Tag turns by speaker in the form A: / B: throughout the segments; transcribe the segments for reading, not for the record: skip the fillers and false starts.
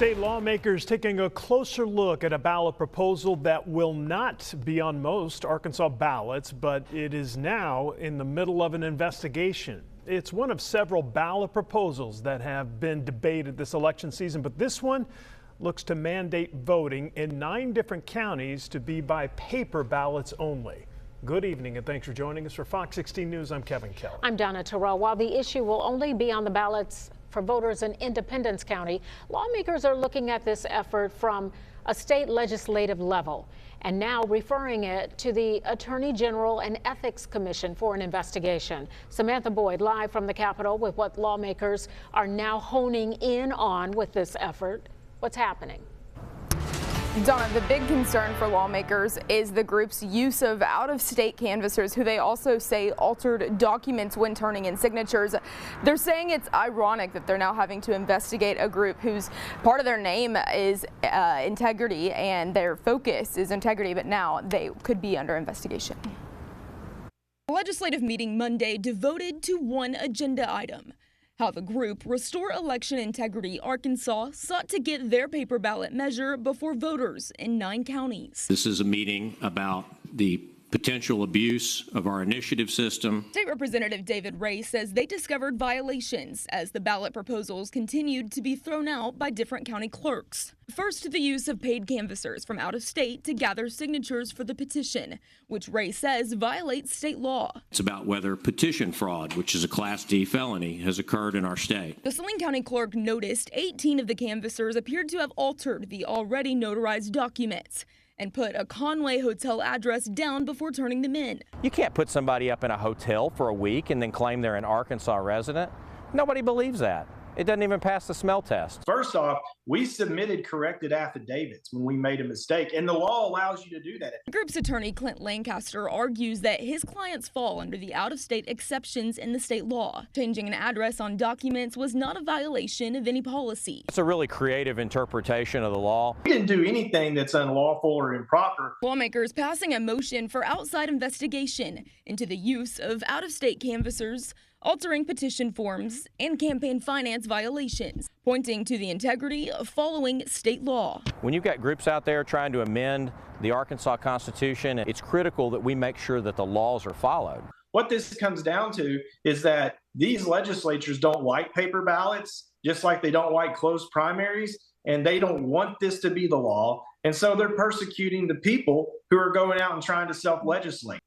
A: State lawmakers taking a closer look at a ballot proposal that will not be on most Arkansas ballots, but it is now in the middle of an investigation. It's one of several ballot proposals that have been debated this election season, but this one looks to mandate voting in 9 different counties to be by paper ballots only. Good evening and thanks for joining us for Fox 16 News. I'm Kevin Keller.
B: I'm Donna Terrell. While the issue will only be on the ballots for voters in Independence County, lawmakers are looking at this effort from a state legislative level and now referring it to the Attorney General and Ethics Commission for an investigation. Samantha Boyd live from the Capitol with what lawmakers are now honing in on with this effort. What's happening?
C: Donna, the big concern for lawmakers is the group's use of out-of-state canvassers who they also say altered documents when turning in signatures. They're saying it's ironic that they're now having to investigate a group whose part of their name is integrity and their focus is integrity, but now they could be under investigation.
D: A legislative meeting Monday devoted to one agenda item: how the group Restore Election Integrity Arkansas sought to get their paper ballot measure before voters in 9 counties.
E: This is a meeting about the potential abuse of our initiative system.
D: State Representative David Ray says they discovered violations as the ballot proposals continued to be thrown out by different county clerks. First, the use of paid canvassers from out of state to gather signatures for the petition, which Ray says violates state law.
E: It's about whether petition fraud, which is a Class D felony, has occurred in our state.
D: The Saline County clerk noticed 18 of the canvassers appeared to have altered the already notarized documents and put a Conway hotel address down before turning them in.
F: You can't put somebody up in a hotel for a week and then claim they're an Arkansas resident. Nobody believes that. It doesn't even pass the smell test.
G: First off, we submitted corrected affidavits when we made a mistake, and the law allows you to do that.
D: The group's attorney, Clint Lancaster, argues that his clients fall under the out-of-state exceptions in the state law. Changing an address on documents was not a violation of any policy.
F: It's a really creative interpretation of the law.
G: We didn't do anything that's unlawful or improper.
D: Lawmakers passing a motion for outside investigation into the use of out-of-state canvassers, altering petition forms, and campaign finance violations, pointing to the integrity of following state law.
F: When you've got groups out there trying to amend the Arkansas Constitution, it's critical that we make sure that the laws are followed.
G: What this comes down to is that these legislatures don't like paper ballots, just like they don't like closed primaries, and they don't want this to be the law. And so they're persecuting the people who are going out and trying to self-legislate.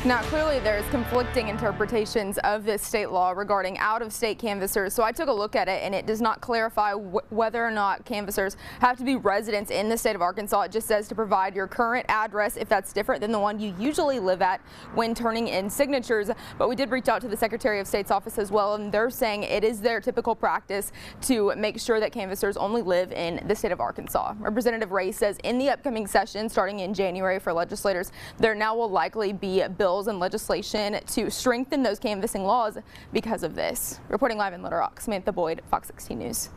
C: Now, clearly there's conflicting interpretations of this state law regarding out-of-state canvassers. So I took a look at it, and it does not clarify whether or not canvassers have to be residents in the state of Arkansas. It just says to provide your current address if that's different than the one you usually live at when turning in signatures. But we did reach out to the Secretary of State's office as well, and they're saying it is their typical practice to make sure that canvassers only live in the state of Arkansas. Representative Ray says in the upcoming session starting in January for legislators, there now will likely be bills and legislation to strengthen those canvassing laws because of this. Reporting live in Little Rock, Samantha Boyd, Fox 16 News.